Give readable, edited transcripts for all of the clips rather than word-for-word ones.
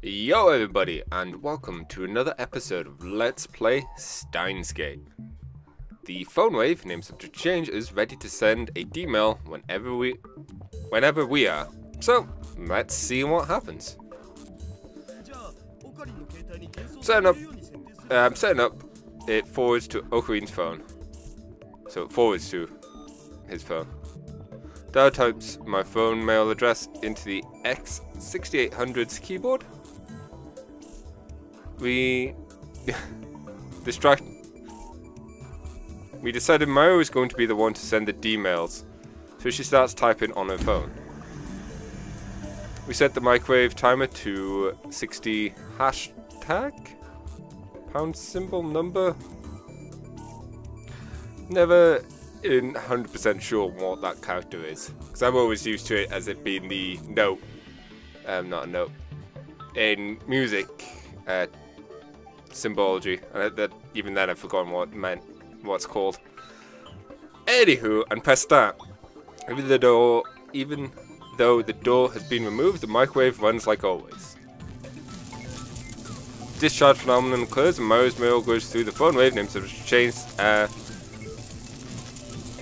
Yo everybody, and welcome to another episode of Let's Play Steins. The phone wave, named subject change, is ready to send a D-mail whenever we are. So, let's see what happens. Setting up, it forwards to Okarin's phone. So it forwards to his phone. Dao types my phone mail address into the X6800's keyboard. We decided Mario was going to be the one to send the D-mails, so she starts typing on her phone. We set the microwave timer to 60 hashtag pound symbol number. Never in 100% sure what that character is, because I'm always used to it as it being the note, not a note, in music symbology, and even then I've forgotten what it meant, what's called. Anywho, and press start. Even though the door has been removed, the microwave runs like always. Discharge phenomenon occurs and Mario's mail goes through the phone wave, named subject change,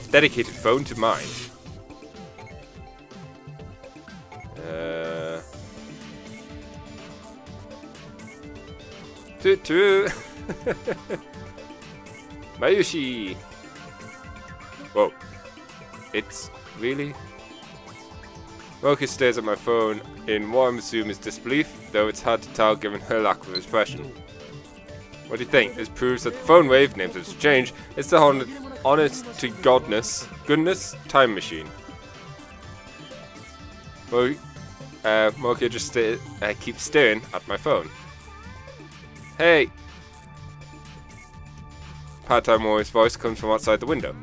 dedicated phone to mine. Toot Mayushi! Whoa. It's really? Mocha stares at my phone in what I'm assuming is disbelief, though it's hard to tell given her lack of expression. What do you think? This proves that the phone wave, named as change, is the honest to goodness time machine. Mocha just keeps staring at my phone. Hey! Part-time warrior's voice comes from outside the window.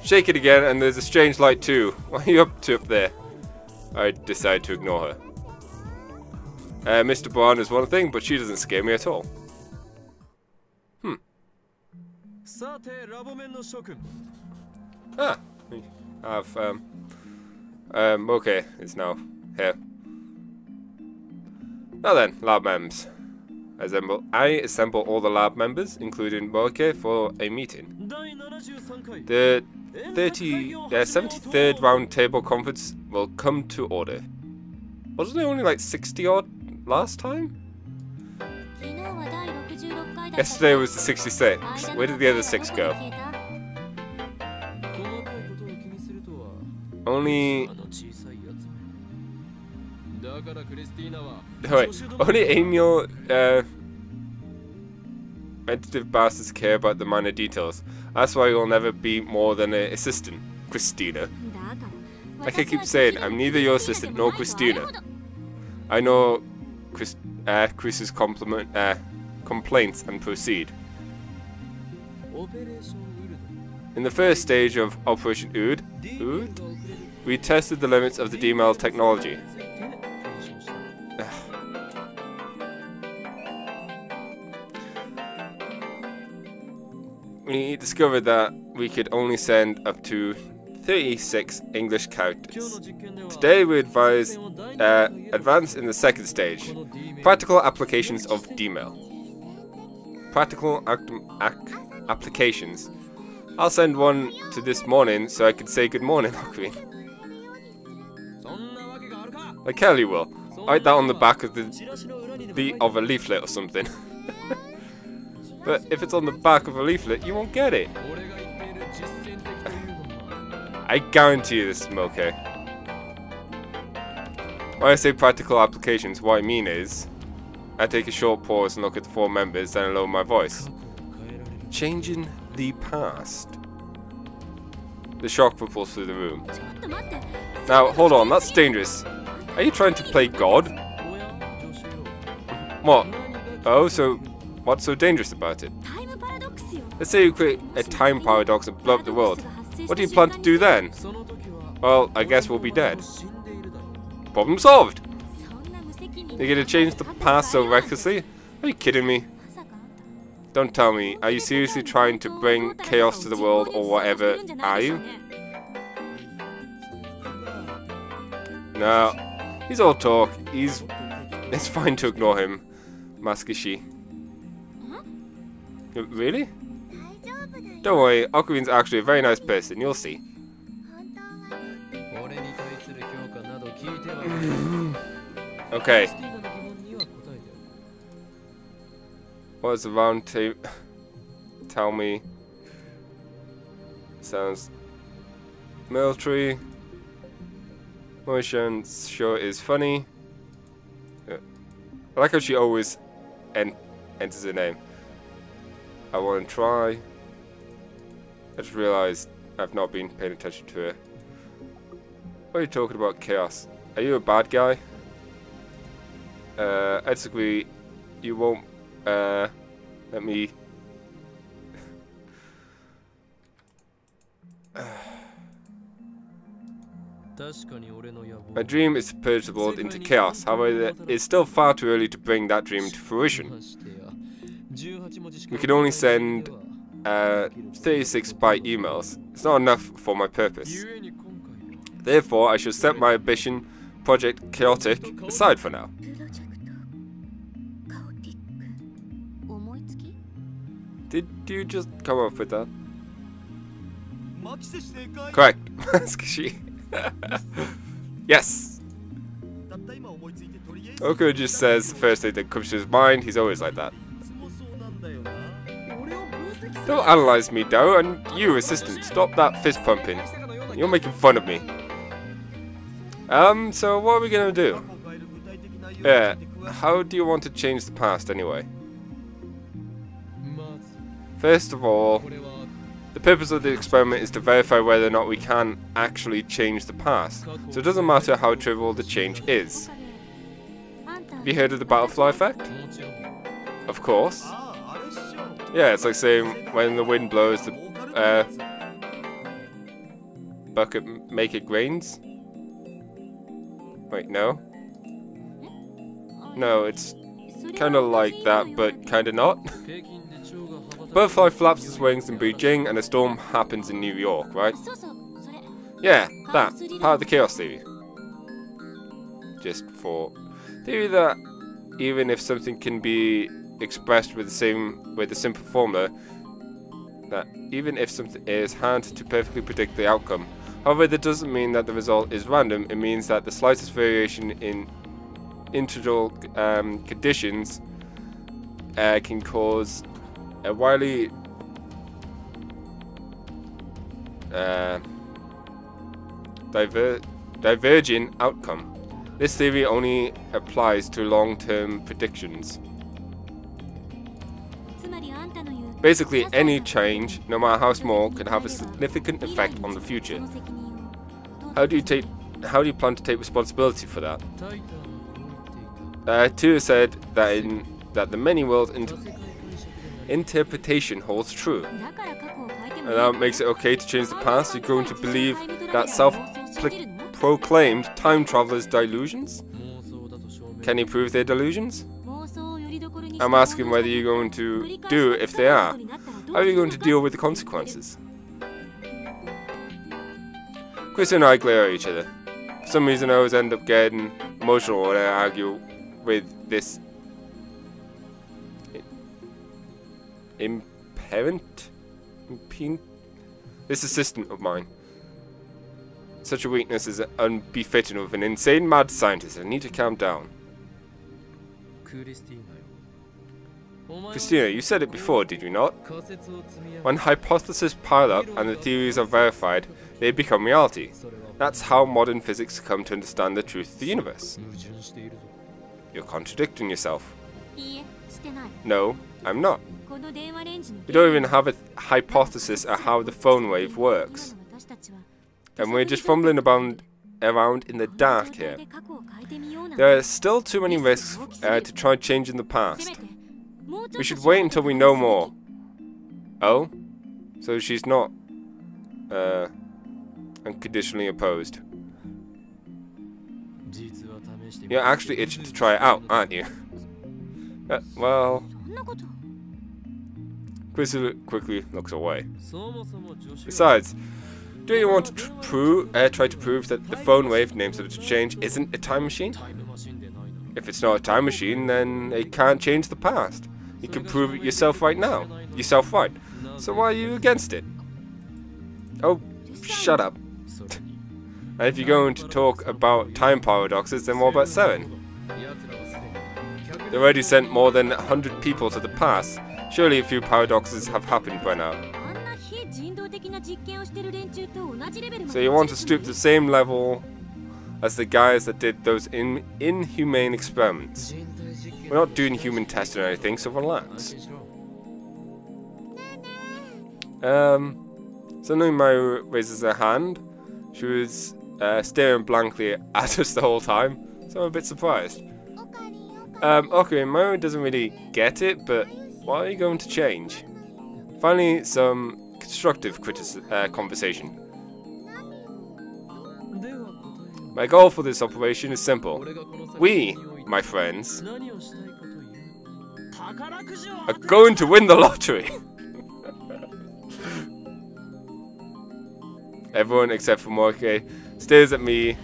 Shake it again and there's a strange light too. What are you up to up there? I decide to ignore her. Mr. Brown is one thing, but she doesn't scare me at all. Ah! We have, okay, it's now here. Now then, lab mems. I assemble all the lab members, including Moke, for a meeting. The 73rd round table conference will come to order. Wasn't there only like 60 odd last time? Yesterday was the 66. Where did the other 6 go? Only Amiel, tentative bastards care about the minor details. That's why you'll never be more than an assistant, Christina. Like I keep saying, I'm neither your assistant nor Christina. I know Chris's complaints and proceed. In the first stage of Operation Ood, we tested the limits of the D-mail technology. We discovered that we could only send up to 36 English characters. Today we advance in the second stage, practical applications of D-mail. Practical applications. I'll send one to this morning so I can say good morning, Okarin. Like hell you will. Write that on the back of of a leaflet or something. But if it's on the back of a leaflet, you won't get it. I guarantee you this is okay. When I say practical applications, what I mean is, I take a short pause and look at the 4 members, then I lower my voice. Changing the past. The shock ripples through the room. Now, hold on, that's dangerous. Are you trying to play God? What? Oh, so what's so dangerous about it? Let's say you create a time paradox and blow up the world. What do you plan to do then? Well, I guess we'll be dead. Problem solved! You're gonna change the past so recklessly? Are you kidding me? Don't tell me, are you seriously trying to bring chaos to the world or whatever, are you? No, he's all talk. He's It's fine to ignore him, Masakishi. Really? Don't worry, Ocarina's actually a very nice person, you'll see. Okay. What does the round table tell me? Sounds military. Motion sure is funny. I like how she always enters her name. I want to try. I just realized I've not been paying attention to her. What are you talking about, Chaos? Are you a bad guy? I disagree. You won't let me. My dream is to purge the world into chaos. However, it's still far too early to bring that dream to fruition. We can only send 36 byte emails. It's not enough for my purpose. Therefore, I should set my ambition, Project Chaotic, aside for now. Did you just come up with that? Correct. Yes. Oko just says the first thing that comes to his mind. He's always like that. Don't analyze me, Dao, and you, assistant, stop that fist pumping. You're making fun of me. So what are we gonna do? Yeah, how do you want to change the past anyway? First of all, the purpose of the experiment is to verify whether or not we can actually change the past. So it doesn't matter how trivial the change is. Have you heard of the butterfly effect? Of course. Yeah, it's like saying when the wind blows, the bucket make it rains. Wait, no? No, it's kind of like that, but kind of not. Butterfly flaps its wings in Beijing and a storm happens in New York, right? Yeah, that. Part of the chaos theory. Just for theory that even if something can be expressed with a simple formula, that even if something is hard to perfectly predict the outcome, however, that doesn't mean that the result is random. It means that the slightest variation in integral conditions can cause a wildly divergent outcome. This theory only applies to long-term predictions. Basically, any change, no matter how small, can have a significant effect on the future. How do you plan to take responsibility for that? Tua said that the many world interpretation holds true. And that makes it okay to change the past. You're going to believe that self-proclaimed time travelers' delusions? Can you prove their delusions? I'm asking whether you're going to do if they are. How are you going to deal with the consequences? Chris and I glare at each other. For some reason I always end up getting emotional when I argue with this this assistant of mine. Such a weakness is unbefitting of an insane mad scientist. I need to calm down. Christina, you said it before, did you not? When hypotheses pile up and the theories are verified, they become reality. That's how modern physics come to understand the truth of the universe. You're contradicting yourself. No, I'm not. We don't even have a hypothesis of how the phone wave works. And we're just fumbling around in the dark here. There are still too many risks to try changing the past. We should wait until we know more. Oh? So she's not unconditionally opposed. You're actually itching to try it out, aren't you? Well... Chris quickly looks away. Besides, do you want to try to prove that the phone wave named subject to change isn't a time machine? If it's not a time machine, then it can't change the past. You can prove it yourself right now. Yourself right. So why are you against it? Oh, shut up. And if you're going to talk about time paradoxes, then what about Seren? They already sent more than 100 people to the past. Surely a few paradoxes have happened by now. So you want to stoop to the same level as the guys that did those inhumane experiments. We're not doing human testing or anything, so relax. Suddenly Mayu raises her hand. She was staring blankly at us the whole time, so I'm a bit surprised. Okay, Mayu doesn't really get it, but what are you going to change? Finally, some constructive conversation. My goal for this operation is simple. We, my friends, are going to win the lottery. Everyone except for Morike stares at me,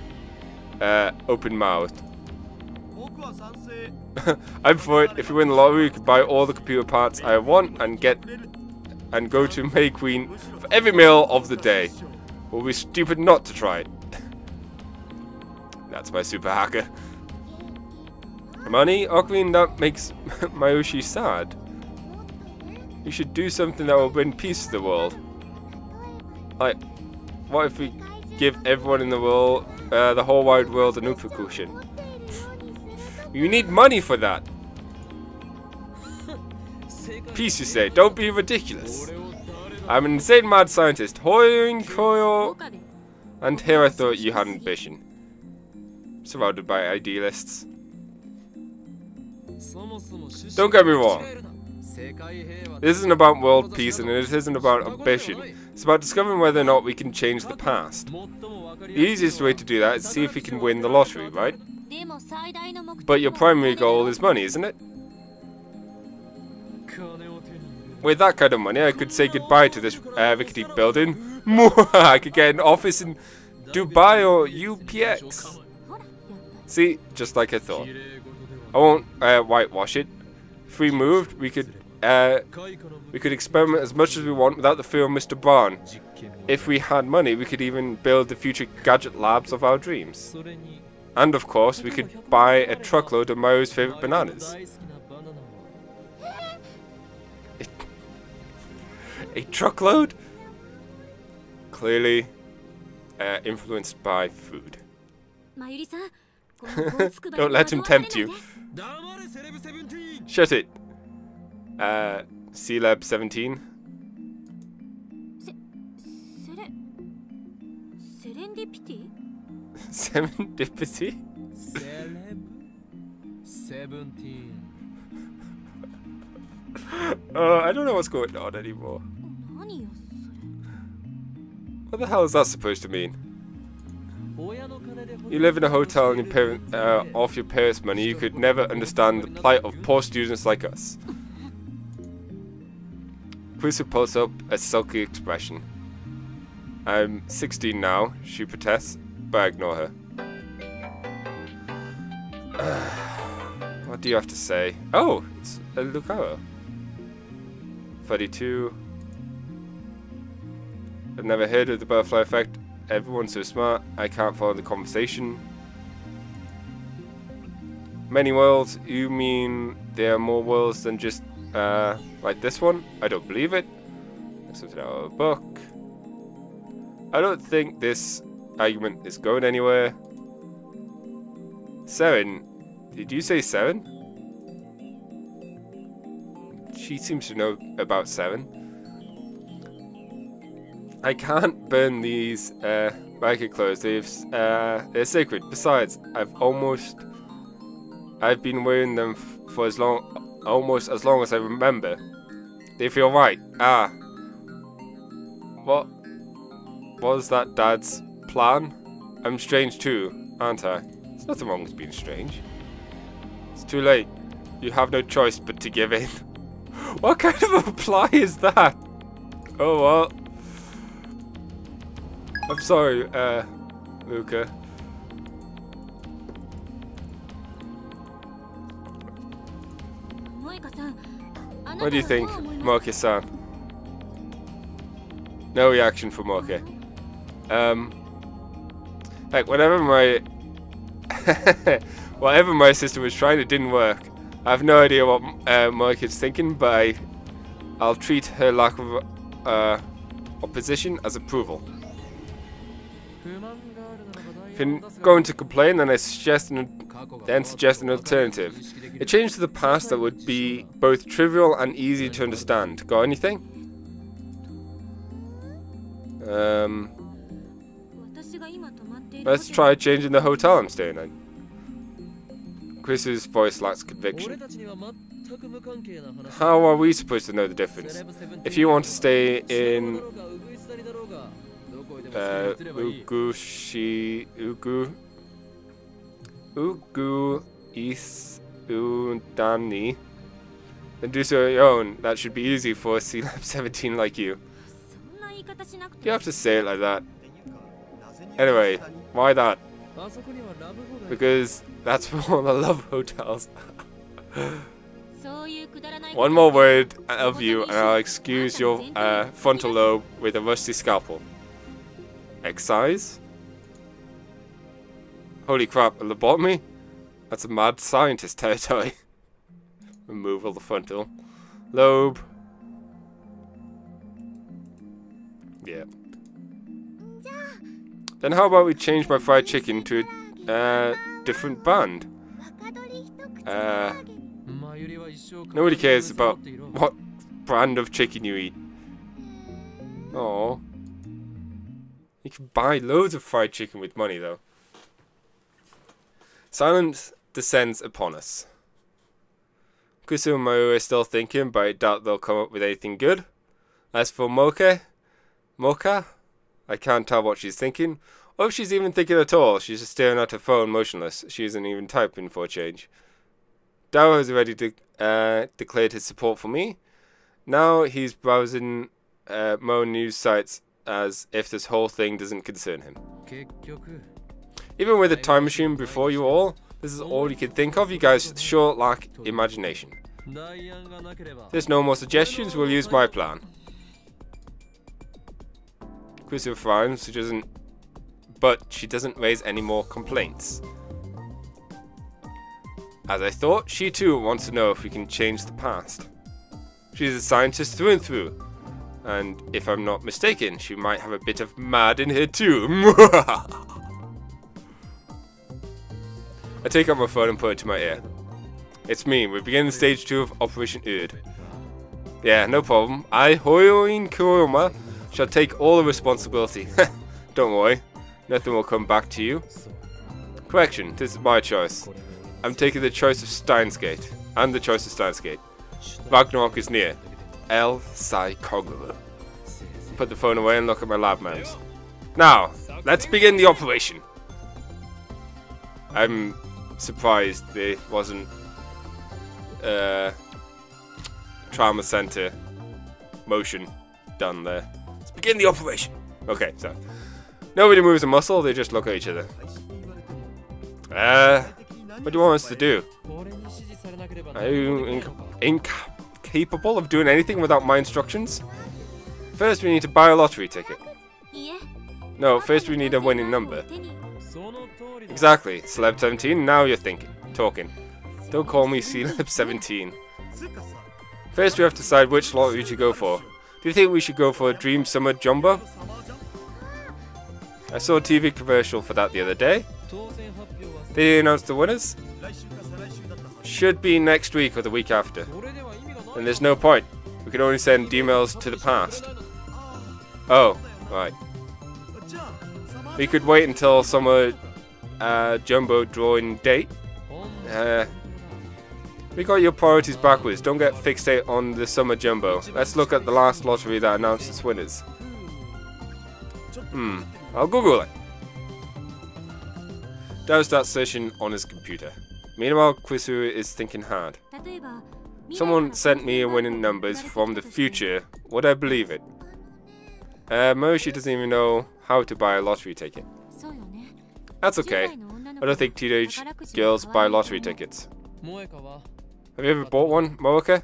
open-mouthed. I'm for it. If we win the lottery, we could buy all the computer parts I want and go to May Queen for every meal of the day. We'll be stupid not to try it. That's my super hacker. Money? Ocarina, that makes Mayushi sad. You should do something that will bring peace to the world. Like, what if we give everyone in the world, the whole wide world, an Ufukushin? You need money for that. Peace, you say? Don't be ridiculous. I'm an insane mad scientist. Hoin Koyo. And here I thought you had ambition. Surrounded by idealists. Don't get me wrong. This isn't about world peace and it isn't about ambition. It's about discovering whether or not we can change the past. The easiest way to do that is see if we can win the lottery, right? But your primary goal is money, isn't it? With that kind of money, I could say goodbye to this rickety building. I could get an office in Dubai or UPX. See, just like I thought. I won't whitewash it. If we moved, we could experiment as much as we want without the fear of Mr. Barn. If we had money, we could even build the future gadget labs of our dreams. And of course, we could buy a truckload of Mario's favorite bananas. A truckload? Clearly influenced by food. Don't let him tempt you. Shut it. C-Lab 17. Serendipity? Serendipity? Celeb 17. I don't know what's going on anymore. What the hell is that supposed to mean? You live in a hotel and off your parents' money. You could never understand the plight of poor students like us. Quizu pulls up a sulky expression. I'm 16 now, she protests, but I ignore her. What do you have to say? Oh, it's Lucaro. 32. I've never heard of the butterfly effect. Everyone's so smart, I can't follow the conversation. Many worlds? You mean there are more worlds than just, like this one? I don't believe it. Something out of a book. I don't think this argument is going anywhere. Seren? Did you say Seren? She seems to know about Seren. I can't burn these racket clothes. They're sacred. Besides, I've been wearing them for almost as long as I remember. They feel right. Ah. What was that Dad's plan? I'm strange too, aren't I? There's nothing wrong with being strange. It's too late. You have no choice but to give in. What kind of a reply is that? Oh well. I'm sorry, Luca. What do you think, Moke-san? No reaction from Moke. Like, whatever my sister was trying, it didn't work. I have no idea what Moke is thinking, but I'll treat her lack of opposition as approval. If you're going to complain, then I suggest an alternative. A change to the past that would be both trivial and easy to understand. Got anything? Let's try changing the hotel I'm staying in. Chris's voice lacks conviction. How are we supposed to know the difference? If you want to stay in Isudani, then do so on your own. That should be easy for a C-Lab 17 like you. You have to say it like that. Anyway, why that? Because that's for all the love hotels. One more word of you and I'll excuse your frontal lobe with a rusty scalpel. Excise? Holy crap, a lobotomy? That's a mad scientist territory. Removal of the frontal lobe. Yeah. Then how about we change my fried chicken to a different band? Nobody cares about what brand of chicken you eat. Oh, you can buy loads of fried chicken with money though. Silence descends upon us. Kusu and Maru are still thinking, but I doubt they'll come up with anything good. As for Moka, I can't tell what she's thinking, or if she's even thinking at all. She's just staring at her phone, motionless. She isn't even typing for a change. Dao has already declared his support for me. Now he's browsing more news sites as if this whole thing doesn't concern him. Even with a time machine before you all, this is all you can think of. You guys sure lack imagination. If there's no more suggestions, we'll use my plan. Kusu frowns, but she doesn't raise any more complaints. As I thought, she too wants to know if we can change the past. She's a scientist through and through, and if I'm not mistaken, she might have a bit of mad in her too. I take out my phone and put it to my ear. It's me, we're beginning stage 2 of Operation Urd. Yeah, no problem. I, Hoyoin Kuroma, shall take all the responsibility. Don't worry, nothing will come back to you. Correction, this is my choice. I'm taking the choice of Steins Gate, and the choice of Steins Gate. Ragnarok is near. El Sai Koguru. Put the phone away and look at my lab mouse. Now, let's begin the operation. I'm surprised there wasn't trauma center motion done there. Let's begin the operation. Okay, so nobody moves a muscle, they just look at each other. What do you want us to do? Are you incapable of doing anything without my instructions? First we need to buy a lottery ticket. No, first we need a winning number. Exactly, Celeb 17, now you're talking. Don't call me Celeb 17. First we have to decide which lottery to go for. Do you think we should go for a Dream Summer Jumbo? I saw a TV commercial for that the other day. Did they announce the winners? Should be next week or the week after. And there's no point. We can only send emails to the past. Oh, right. We could wait until summer jumbo drawing date. We got your priorities backwards. Don't get fixated on the summer jumbo. Let's look at the last lottery that announced its winners. I'll Google it. Dao starts searching on his computer. Meanwhile, Kusu is thinking hard. Someone sent me winning numbers from the future. Would I believe it? Moshi doesn't even know how to buy a lottery ticket. That's okay. I don't think teenage girls buy lottery tickets. Have you ever bought one, Moeka?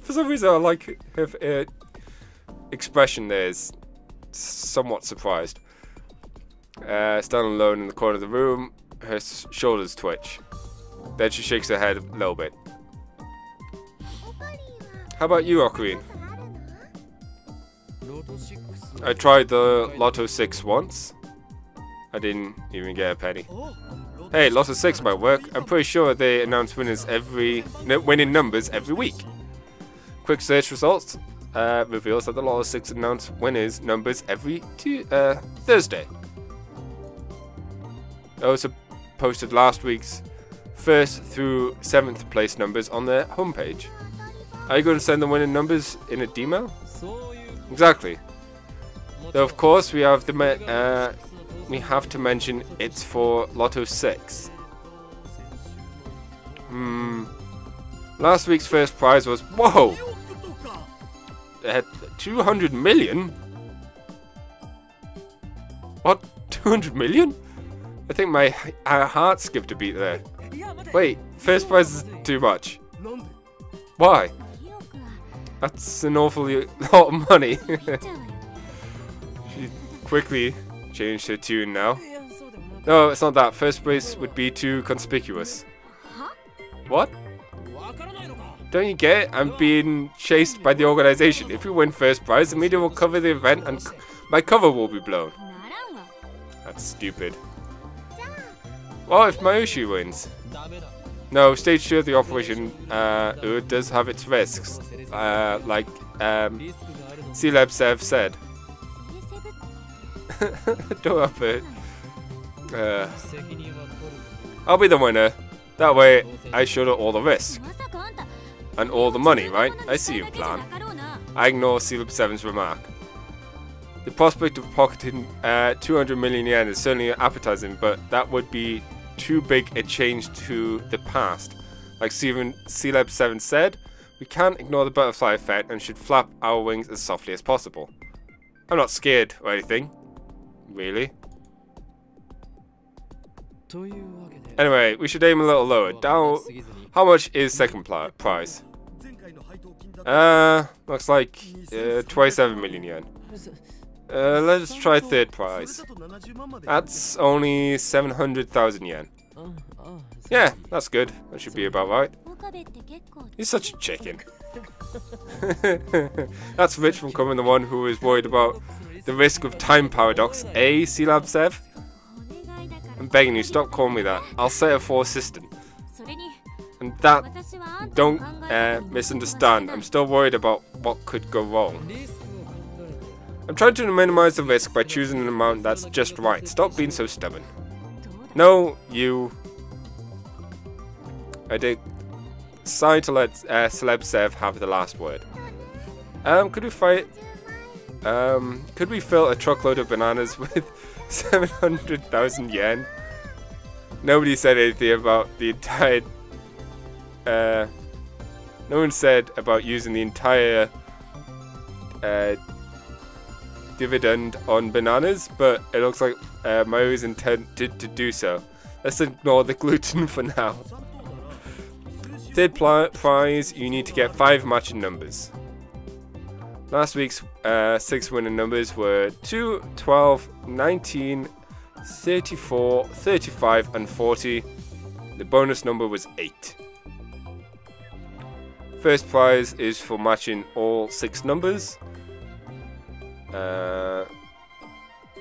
For some reason, I like her expression there is somewhat surprised. Standing alone in the corner of the room, her shoulders twitch. Then she shakes her head a little bit. How about you, Ocarine? I tried the Lotto 6 once. I didn't even get a penny. Hey, Lotto 6 might work. I'm pretty sure they announce winning numbers every week. Quick search results reveals that the Lotto 6 announce winners numbers every Thursday. They also posted last week's 1st through 7th place numbers on their homepage. Are you going to send the winning numbers in a D-mail? Exactly. Though of course we have to mention it's for Lotto 6. Last week's first prize was, whoa! It had 200 million? What? 200 million? I think my heart skipped a beat there. Wait, first prize is too much. Why? That's an awfully lot of money. She quickly changed her tune now. No, it's not that. First place would be too conspicuous. What? Don't you get it? I'm being chased by the organization. If you win first prize, the media will cover the event and my cover will be blown. That's stupid. What if Mayushi wins? No, stage 2 of the operation does have its risks, like Celeb Sev said. Don't have it. I'll be the winner. That way, I shoulder all the risk. And all the money, right? I see your plan. I ignore Celeb 7's remark. The prospect of pocketing 200 million yen is certainly appetizing, but that would be too big a change to the past. Like Celeb 7 said, we can't ignore the butterfly effect and should flap our wings as softly as possible. I'm not scared or anything. Really? Anyway, we should aim a little lower. Down. How much is second prize? Looks like 27 million yen. Let's try third prize. That's only 700,000 yen. Yeah, that's good. That should be about right. You're such a chicken. That's Rich from Coming, the one who is worried about the risk of time paradox. Celeb Sev? I'm begging you, stop calling me that. I'll say a for assistant. And that, don't misunderstand. I'm still worried about what could go wrong. I'm trying to minimize the risk by choosing an amount that's just right. Stop being so stubborn. No, you. I decide to let Celeb Sev have the last word. Could we fill a truckload of bananas with 700,000 yen? Nobody said anything about the entire. No one said about using the entire dividend on bananas, but it looks like Mayu's intended to do so. Let's ignore the gluten for now. Third prize, you need to get 5 matching numbers. Last week's 6 winning numbers were 2, 12, 19, 34, 35 and 40. The bonus number was 8. First prize is for matching all 6 numbers.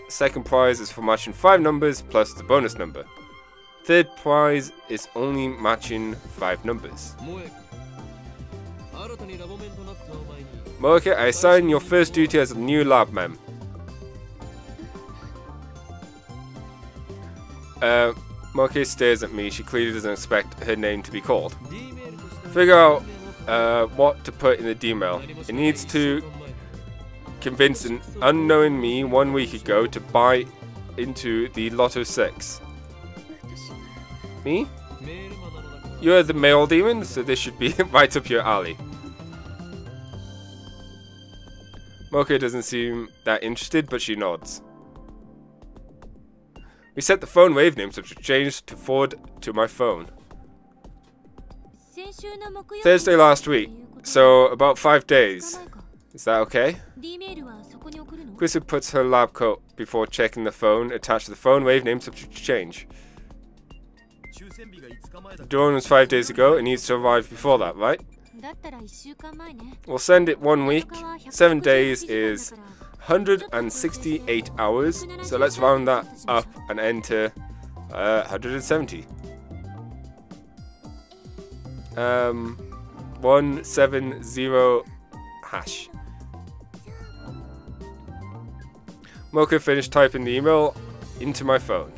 Second prize is for matching 5 numbers plus the bonus number. Third prize is only matching 5 numbers. Moeka, I assign your first duty as a new lab mem. Moeka stares at me. She clearly doesn't expect her name to be called. Figure out what to put in the D-mail. It needs to convince an unknowing me 1 week ago to buy into the Lotto 6. Me? You're the mail demon, so this should be right up your alley. Moeka doesn't seem that interested, but she nods. We set the phone wavenames, which were changed to forward to my phone. Thursday last week, so about 5 days. Is that okay? Krista puts her lab coat before checking the phone. Attached to the phone, wave name subject to change. The drone was 5 days ago. It needs to arrive before that, right? We'll send it 1 week. 7 days is 168 hours. So let's round that up and enter 170. 170 hash. Mocha finished typing the email into my phone.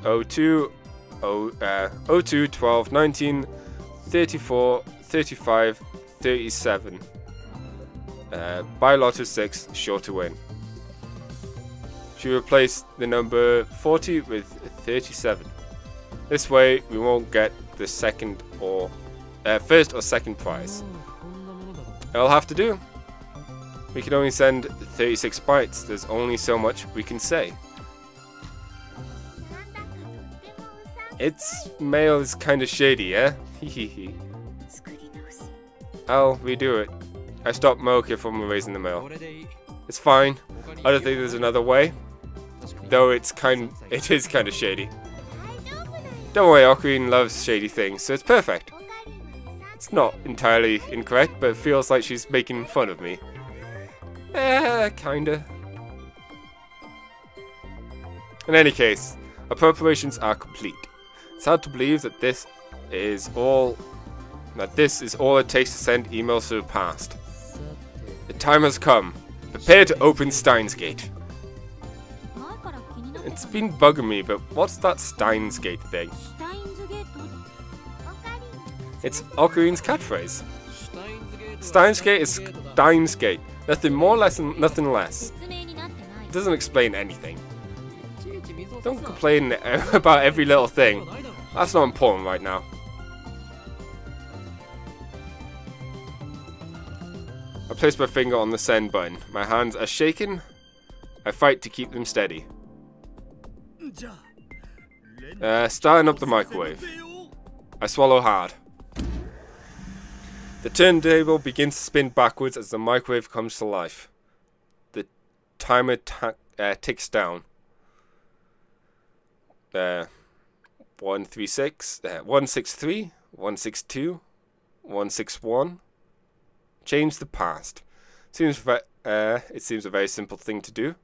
02 12 19 34 35 37. Buy lot of 6, sure to win. She replaced the number 40 with 37. This way we won't get the second or first or second prize. It'll have to do. We can only send 36 bytes. There's only so much we can say. Its mail is kinda shady, yeah? Hehehe. I'll redo it. I stopped Mocha from erasing the mail. It's fine. I don't think there's another way. Though it is kinda shady. Don't worry, Ocarina loves shady things, so it's perfect. It's not entirely incorrect, but it feels like she's making fun of me. Kinda. In any case, our preparations are complete. It's hard to believe that this is all it takes to send emails to the past. The time has come. Prepare to open Steins Gate. It's been bugging me, but what's that Steins Gate thing? It's Ocarina's catchphrase. Steins Gate is Steins Gate. Nothing more, nothing less. It doesn't explain anything. Don't complain about every little thing. That's not important right now. I place my finger on the send button. My hands are shaking. I fight to keep them steady. Starting up the microwave. I swallow hard. The turntable begins to spin backwards as the microwave comes to life. The timer ticks down. 136, 163, 162, 161. Change the past. It seems a very simple thing to do.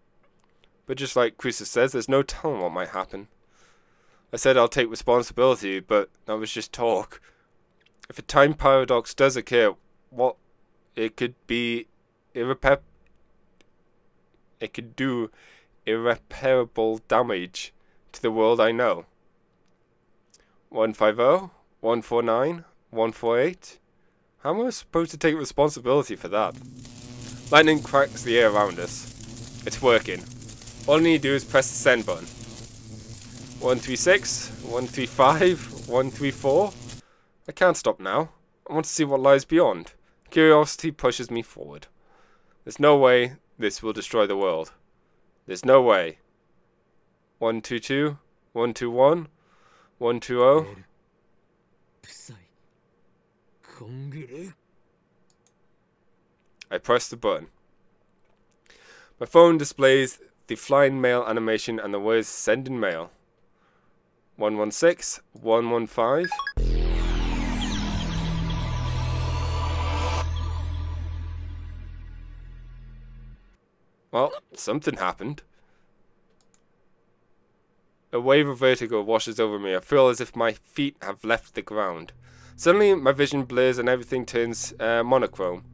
But just like Krista says, there's no telling what might happen. I said I'll take responsibility, but that was just talk. If a time paradox does occur, it could do irreparable damage to the world I know. 150, 149, 148. How am I supposed to take responsibility for that? Lightning cracks the air around us. It's working. All I need to do is press the send button. 136, 135, 134. I can't stop now. I want to see what lies beyond. Curiosity pushes me forward. There's no way this will destroy the world. There's no way. 122, 121, 120. I press the button. My phone displays the flying mail animation and the words sending mail. 116, 115. Well, something happened. A wave of vertigo washes over me. I feel as if my feet have left the ground. Suddenly, my vision blurs and everything turns monochrome.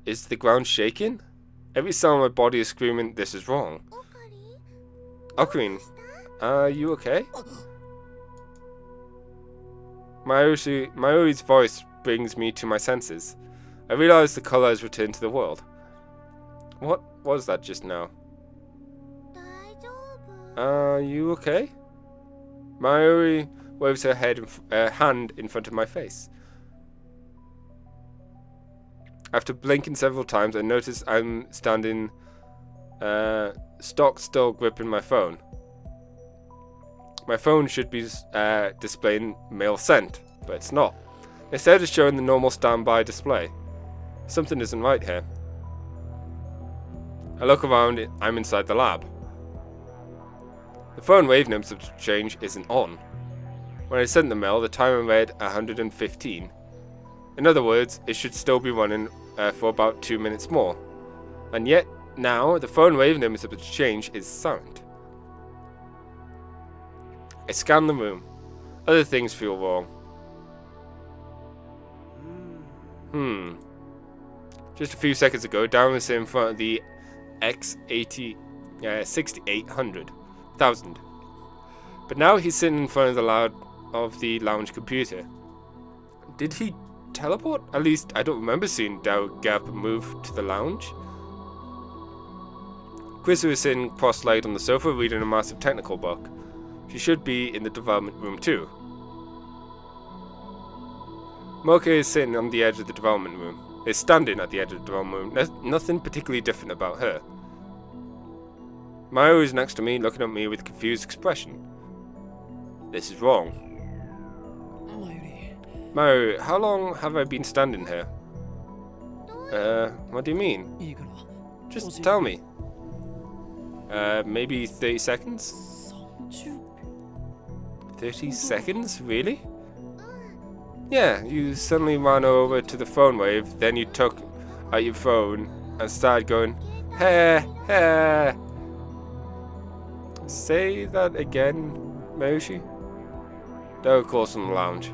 Is the ground shaking? Every cell in my body is screaming, this is wrong. Ocarina, are you okay? Mayuri's voice brings me to my senses. I realize the color has returned to the world. What was that just now? Are you okay? Mayuri waves her hand in front of my face. After blinking several times, I notice I'm standing stock still gripping my phone. My phone should be displaying mail sent, but it's not. Instead, it's showing the normal standby display. Something isn't right here. I look around, I'm inside the lab. The phone waveform change isn't on. When I sent the mail, the timer read 115. In other words, it should still be running for about 2 minutes more. And yet, now, the phone waveform change is silent. I scan the room. Other things feel wrong. Just a few seconds ago, Darren was in front of the X80, 6800,000. But now he's sitting in front of the lounge computer. Did he teleport? At least I don't remember seeing Darren get up and move to the lounge. Chris was sitting cross-legged on the sofa reading a massive technical book. She should be in the development room too. Mocha is sitting on the edge of the development room. Is standing at the edge of the development room. Nothing particularly different about her. Mario is next to me, looking at me with a confused expression. This is wrong. Mario, how long have I been standing here? What do you mean? Just tell me. Maybe 30 seconds? 30 seconds? Really? Yeah, you suddenly ran over to the phone wave, then you took out your phone and started going, hey, hey. Say that again, Marushi. They were close from the lounge.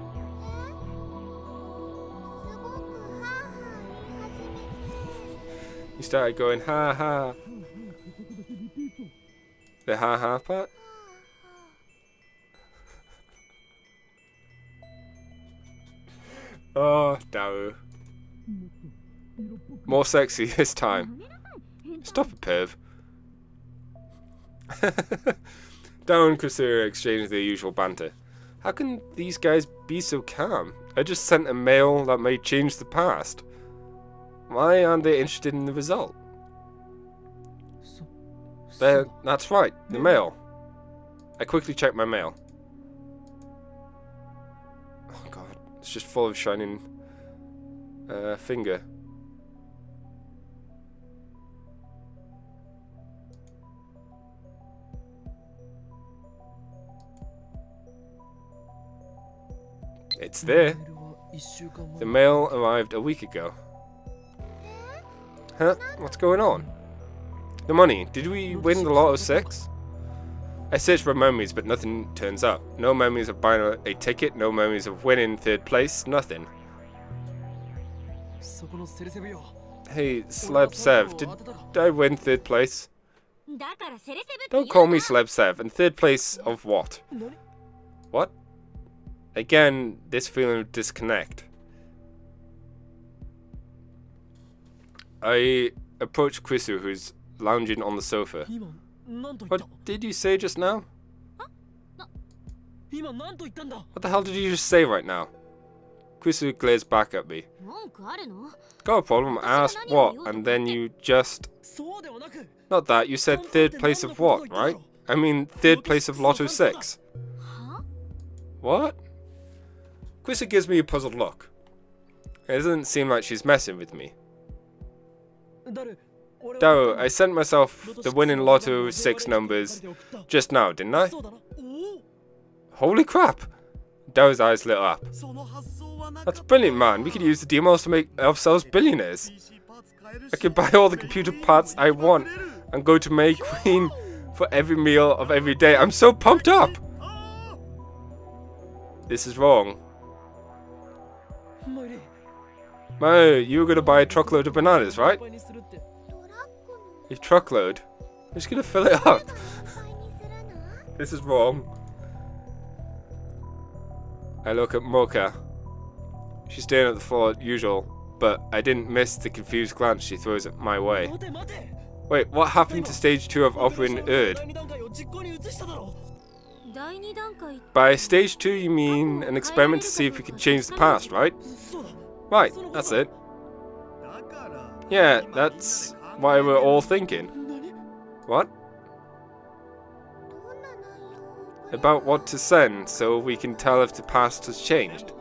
You started going, ha ha. The ha ha part? Oh, Daru. More sexy this time. Stop it, perv. Daru and Kusura exchanged their usual banter. How can these guys be so calm? I just sent a mail that may change the past. Why aren't they interested in the result? That's right, the mail. I quickly checked my mail. Oh god, it's just full of shining finger. It's there. The mail arrived a week ago. Huh? What's going on? The money. Did we win the Lotto 6? I searched for memories, but nothing turns up. No memories of buying a ticket, no memories of winning third place, nothing. Hey, Celeb Sev, did I win third place? Don't call me Celeb Sev. And third place of what? What? Again, this feeling of disconnect. I approached Krisu, who's lounging on the sofa. What did you say just now? What the hell did you just say right now? Krisu glares back at me. Got a problem? I asked what, and then you just... Not that, you said third place of what, right? I mean, third place of Lotto 6. What? Krisu gives me a puzzled look. It doesn't seem like she's messing with me. Daru, I sent myself the winning Lotto 6 numbers just now, didn't I? Holy crap! Daru's eyes lit up. That's brilliant, man. We could use the demos to make ourselves billionaires. I could buy all the computer parts I want and go to May Queen for every meal of every day. I'm so pumped up! This is wrong. Mario, you were gonna buy a truckload of bananas, right? A truckload? I'm just gonna fill it up. This is wrong. I look at Mocha. She's staring at the floor as usual, but I didn't miss the confused glance she throws at my way. Wait, what happened to stage 2 of Operation Erd? By stage 2 you mean an experiment to see if we can change the past, right? Right, that's it. Yeah, that's why we're all thinking. What? about what to send so we can tell if the past has changed.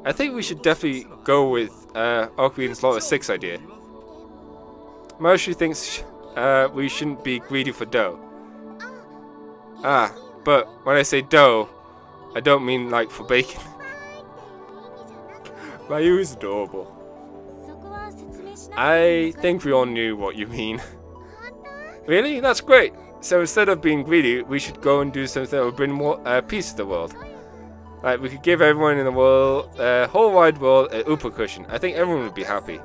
I think we should definitely go with Okuin's Lot of 6 idea. Moshi thinks we shouldn't be greedy for dough. Ah, but when I say dough, I don't mean like for bacon. Mayu is adorable. I think we all knew what you mean. Really? That's great. So instead of being greedy, we should go and do something that will bring more peace to the world. Like, we could give everyone in the world, whole wide world, a Upa cushion. I think everyone would be happy.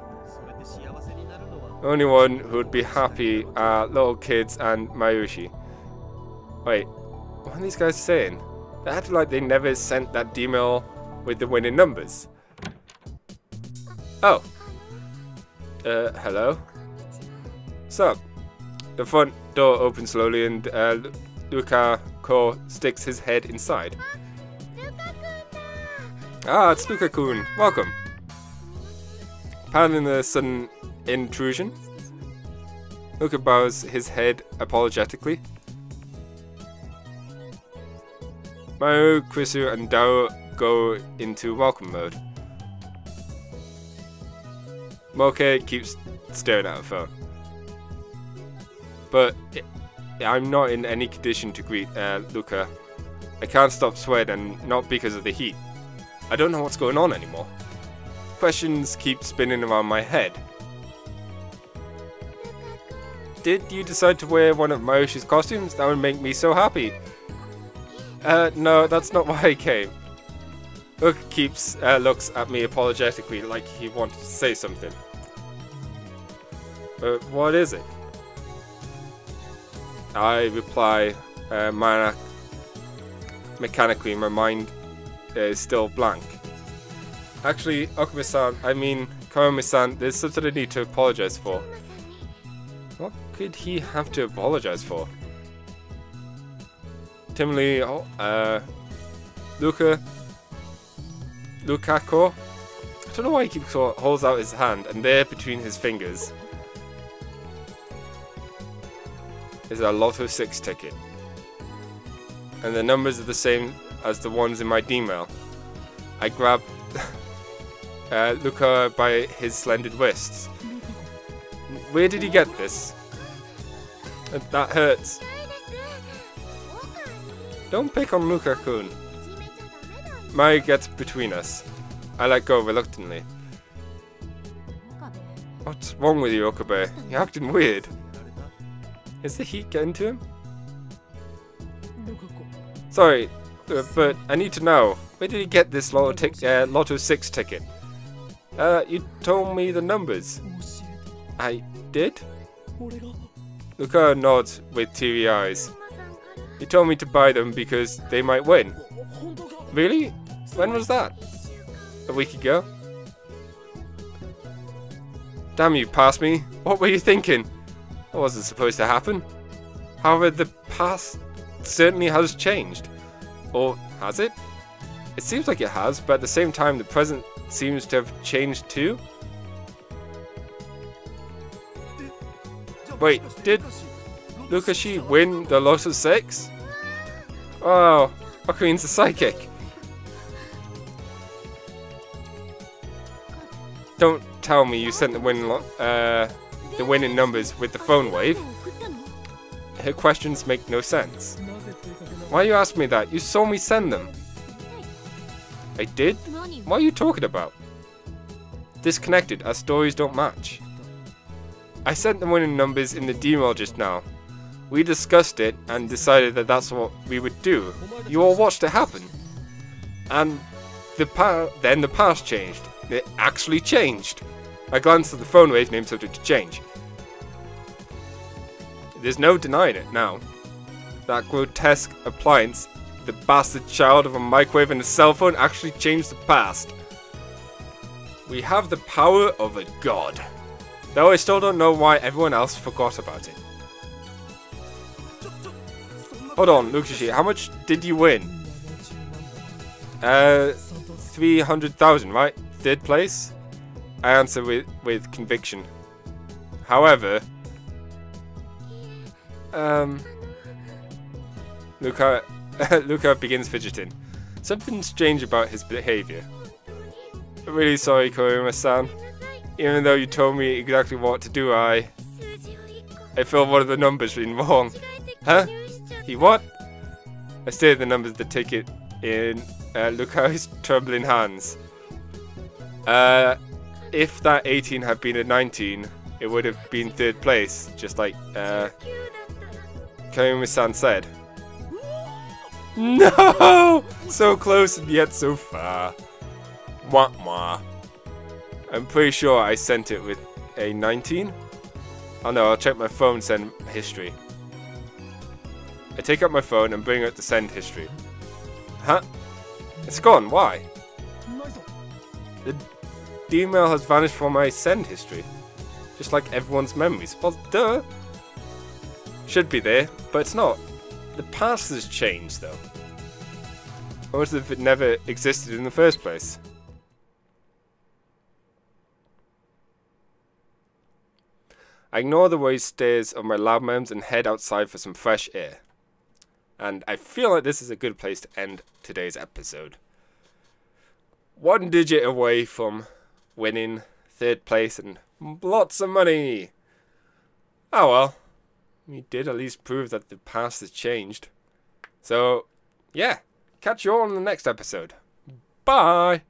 The only one who would be happy are little kids and Mayushi. Wait, what are these guys saying? They act like they never sent that email with the winning numbers. Oh. Hello? Sup? The front door opens slowly and Luka-ko sticks his head inside. Ah, it's Luka-kun. Welcome. Pardon the sudden intrusion. Luka bows his head apologetically. Mayu, Krisu, and Dao go into welcome mode. Moke keeps staring at her phone. But I'm not in any condition to greet Luka. I can't stop sweating, and not because of the heat. I don't know what's going on anymore. Questions keep spinning around my head. Did you decide to wear one of Mayoshi's costumes? That would make me so happy. No, that's not why I came. Luka looks at me apologetically like he wanted to say something. But what is it? I reply mechanically, my mind is still blank. Actually, Okumi-san, I mean Kaomi-san, there's something I need to apologize for. What could he have to apologize for? Timidly, Luka-ko? I don't know why he keeps holds out his hand, and there between his fingers is a Lotto 6 ticket. And the numbers are the same as the ones in my D-mail. I grab Luka by his slender wrists. Where did he get this? That hurts. Don't pick on Luka-kun. Mayu gets between us. I let go reluctantly. What's wrong with you, Okabe? You're acting weird. Is the heat getting to him? Sorry, but I need to know. Where did he get this Lotto 6 ticket? You told me the numbers. I did? Luka nods with teary eyes. He told me to buy them because they might win. Really? When was that? A week ago? Damn you, past me. What were you thinking? That wasn't supposed to happen. However, the past certainly has changed. Or has it? It seems like it has, but at the same time the present seems to have changed too. Wait, did Lukashi win the Lotto 6? Oh, Okuin's a psychic. Don't tell me you sent the winning numbers with the phone wave. Her questions make no sense. Why you ask me that? You saw me send them. I did? What are you talking about? Disconnected, our stories don't match. I sent the winning numbers in the D-mail just now. We discussed it and decided that that's what we would do. You all watched it happen. And then the past changed. It actually changed. I glanced at the phone wave, named subject to change. There's no denying it now. That grotesque appliance, the bastard child of a microwave and a cell phone, actually changed the past. We have the power of a god. Though I still don't know why everyone else forgot about it. Hold on, Lukashi, how much did you win? 300,000, right? Third place? I answer with conviction. However, Luca begins fidgeting. Something strange about his behavior. I'm really sorry, Koyama-san. Even though you told me exactly what to do, I feel one of the numbers being wrong. Huh? He what? I stated the numbers of the ticket in Luca's trembling hands. If that 18 had been a 19, it would have been third place, just like Koyama-san said. No! So close and yet so far. Wah wah. I'm pretty sure I sent it with a 19. Oh no, I'll check my phone send history. I take out my phone and bring out the send history. Huh? It's gone, why? The email has vanished from my send history. Just like everyone's memories. Well, duh. Should be there, but it's not. The past has changed, though. Or as if it never existed in the first place. I ignore the worried stares of my lab members and head outside for some fresh air. And I feel like this is a good place to end today's episode. 1 digit away from winning third place and lots of money. Oh well. We did at least prove that the past has changed. So, yeah. Catch you all in the next episode. Bye!